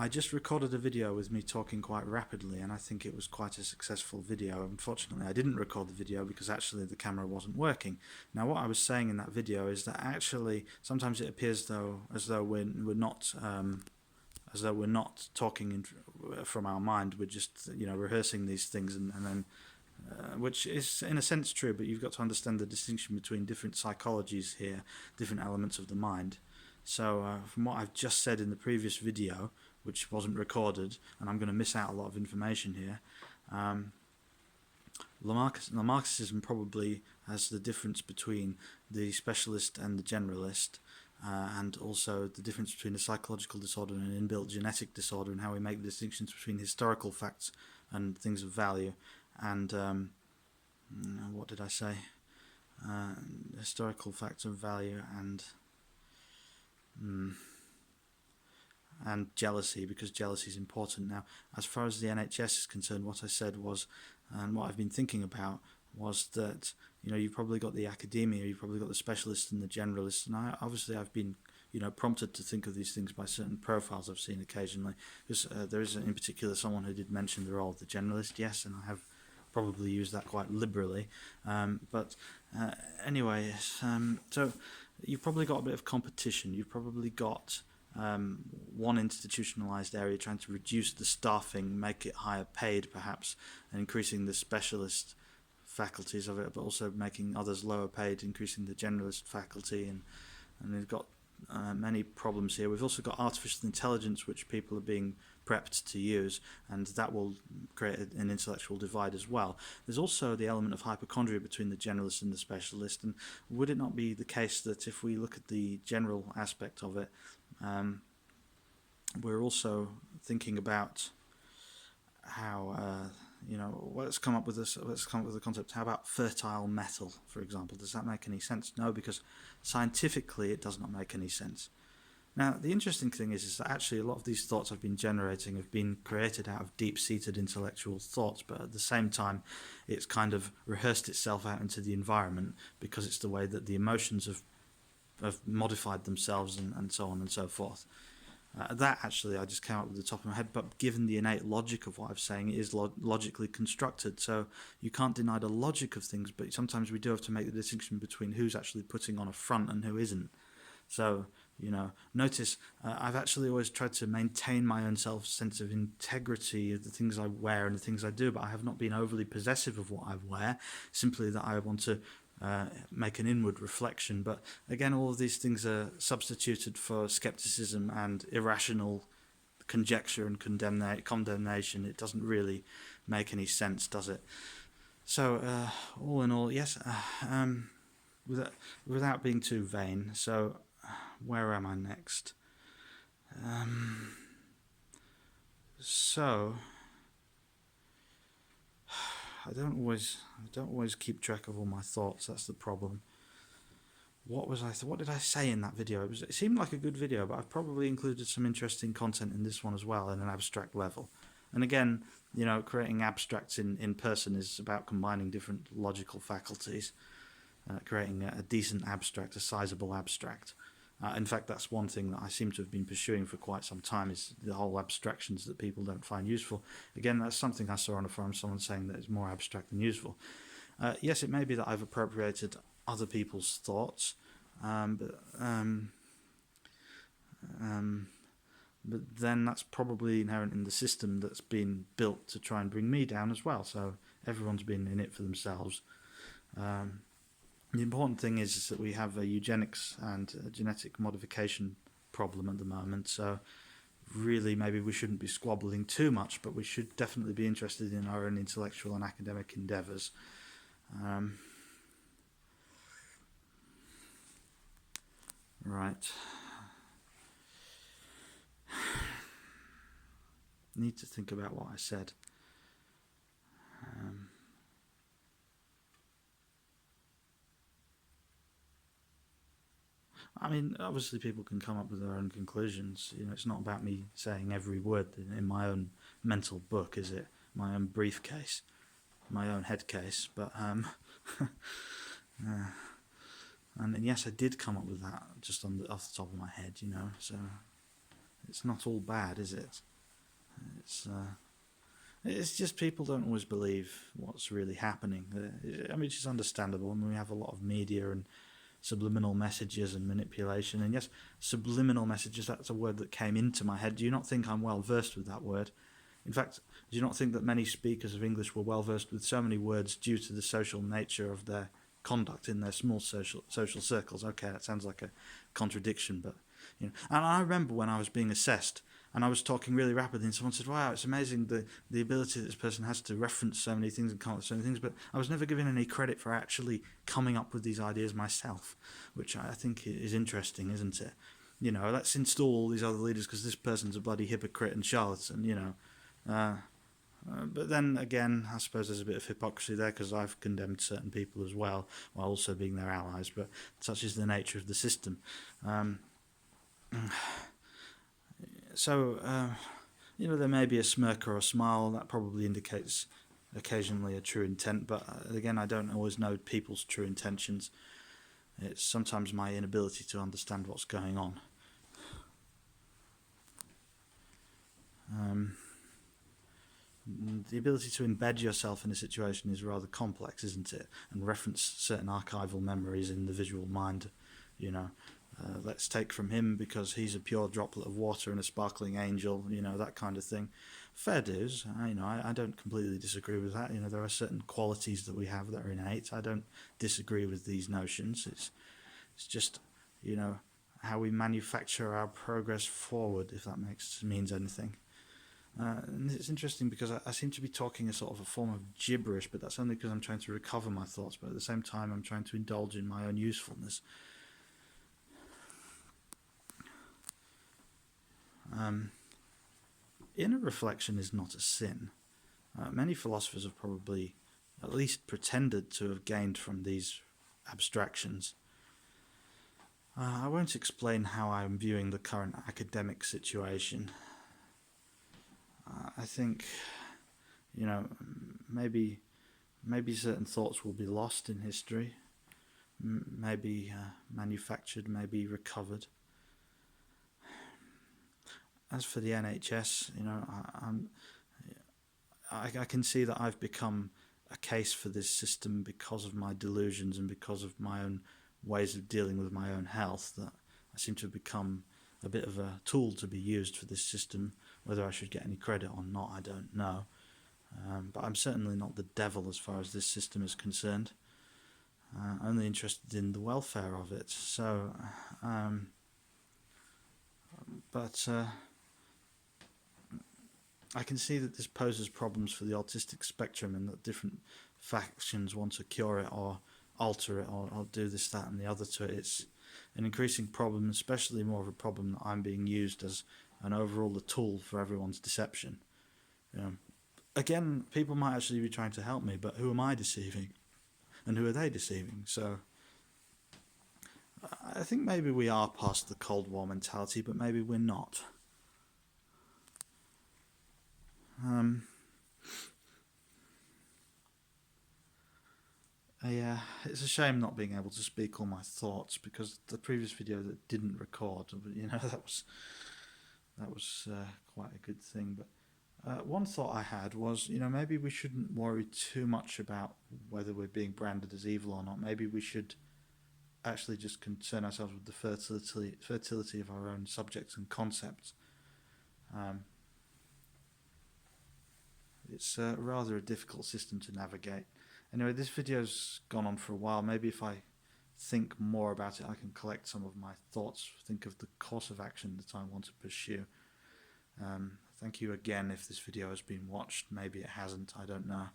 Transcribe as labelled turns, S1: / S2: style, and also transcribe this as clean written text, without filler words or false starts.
S1: I just recorded a video with me talking quite rapidly, and I think it was quite a successful video. Unfortunately, I didn't record the video because actually the camera wasn't working. Now, what I was saying in that video is that actually sometimes it appears as though we're not talking from our mind. We're just rehearsing these things, and then which is in a sense true. But you've got to understand the distinction between different psychologies here, different elements of the mind. So from what I've just said in the previous video, which wasn't recorded, and I'm going to miss out a lot of information here, Lamarckism probably has the difference between the specialist and the generalist, and also the difference between a psychological disorder and an inbuilt genetic disorder, and how we make the distinctions between historical facts and things of value, and what did I say? Historical facts of value and jealousy, because jealousy is important. Now, as far as the NHS is concerned, what I said was, and what I've been thinking about, was that you've probably got the academia, you've probably got the specialist and the generalist, and I've been prompted to think of these things by certain profiles I've seen occasionally, because there is in particular someone who did mention the role of the generalist, yes, and I have probably used that quite liberally, but anyway, so you've probably got a bit of competition. You've probably got one institutionalized area trying to reduce the staffing, make it higher paid perhaps, and increasing the specialist faculties of it, but also making others lower paid, increasing the generalist faculty, and we've got many problems here. We've also got artificial intelligence, which people are being prepped to use, and that will create an intellectual divide as well. There's also the element of hypochondria between the generalist and the specialist, and would it not be the case that if we look at the general aspect of it, we're also thinking about how let's come up with the concept. How about fertile metal, for example? Does that make any sense? No, because scientifically it does not make any sense. Now, the interesting thing is that actually a lot of these thoughts I've been generating have been created out of deep-seated intellectual thoughts, but at the same time it's kind of rehearsed itself out into the environment, because it's the way that the emotions have modified themselves, and so on and so forth. That actually I just came up with the top of my head, but given the innate logic of what I'm saying, it is logically constructed, so you can't deny the logic of things, but sometimes we do have to make the distinction between who's actually putting on a front and who isn't. So, notice I've actually always tried to maintain my own sense of integrity of the things I wear and the things I do, but I have not been overly possessive of what I wear, simply that I want to make an inward reflection. But again, all of these things are substituted for skepticism and irrational conjecture and condemnation. It doesn't really make any sense, does it? So all in all, yes, without being too vain, so where am I next? So I don't always keep track of all my thoughts. That's the problem. What did I say in that video? It seemed like a good video, but I've probably included some interesting content in this one as well, at an abstract level. And again, creating abstracts in person is about combining different logical faculties, creating a decent abstract, a sizable abstract. In fact, that's one thing that I seem to have been pursuing for quite some time, is the whole abstractions that people don't find useful. Again, that's something I saw on a forum, someone saying that it's more abstract than useful. Yes, it may be that I've appropriated other people's thoughts, but then that's probably inherent in the system that's been built to try and bring me down as well, so everyone's been in it for themselves. The important thing is that we have a eugenics and a genetic modification problem at the moment, so really maybe we shouldn't be squabbling too much, but we should definitely be interested in our own intellectual and academic endeavours. Right. Need to think about what I said. I mean, obviously people can come up with their own conclusions. It's not about me saying every word in my own mental book, is it? My own briefcase, my own head case. But and yes, I did come up with that just off the top of my head, so it's not all bad, is it? It's it's just people don't always believe what's really happening. I mean, it's understandable. I mean, we have a lot of media and subliminal messages and manipulation. And yes, subliminal messages, that's a word that came into my head. Do you not think I'm well versed with that word? In fact, do you not think that many speakers of English were well versed with so many words due to the social nature of their conduct in their small social circles? Okay, that sounds like a contradiction, but you know. And I remember when I was being assessed, and I was talking really rapidly, and someone said, "Wow, it's amazing the ability that this person has to reference so many things and come up with so many things." But I was never given any credit for actually coming up with these ideas myself, which I think is interesting, isn't it? You know, let's install all these other leaders because this person's a bloody hypocrite and charlatan. You know. But then again, I suppose there's a bit of hypocrisy there because I've condemned certain people as well, while also being their allies. But such is the nature of the system. You know, there may be a smirk or a smile. That probably indicates occasionally a true intent. But again, I don't always know people's true intentions. It's sometimes my inability to understand what's going on. The ability to embed yourself in a situation is rather complex, isn't it? And reference certain archival memories in the visual mind. You know, let's take from him because he's a pure droplet of water and a sparkling angel. You know, that kind of thing. Fair dues. I don't completely disagree with that. You know, there are certain qualities that we have that are innate. I don't disagree with these notions. It's just, you know, how we manufacture our progress forward, if that means anything. And it's interesting because I seem to be talking a sort of a form of gibberish, but that's only because I'm trying to recover my thoughts, but at the same time I'm trying to indulge in my own usefulness. Inner reflection is not a sin. Many philosophers have probably at least pretended to have gained from these abstractions. I won't explain how I'm viewing the current academic situation. I think, you know, maybe certain thoughts will be lost in history, maybe manufactured, maybe recovered. As for the NHS, you know, I can see that I've become a case for this system because of my delusions and because of my own ways of dealing with my own health, that I seem to have become a bit of a tool to be used for this system. Whether I should get any credit or not, I don't know. But I'm certainly not the devil as far as this system is concerned. Only interested in the welfare of it. So, I can see that this poses problems for the autistic spectrum, and that different factions want to cure it or alter it or do this, that and the other to it. It's an increasing problem, especially more of a problem that I'm being used as an overall a tool for everyone's deception. Again, people might actually be trying to help me, but who am I deceiving? And who are they deceiving? So I think maybe we are past the Cold War mentality, but maybe we're not. It's a shame not being able to speak all my thoughts, because the previous video that didn't record, you know, that was quite a good thing. But one thought I had was, you know, maybe we shouldn't worry too much about whether we're being branded as evil or not. Maybe we should actually just concern ourselves with the fertility of our own subjects and concepts. It's rather a difficult system to navigate. Anyway, this video's gone on for a while. Maybe if I think more about it, I can collect some of my thoughts, think of the course of action that I want to pursue. Thank you again if this video has been watched. Maybe it hasn't, I don't know.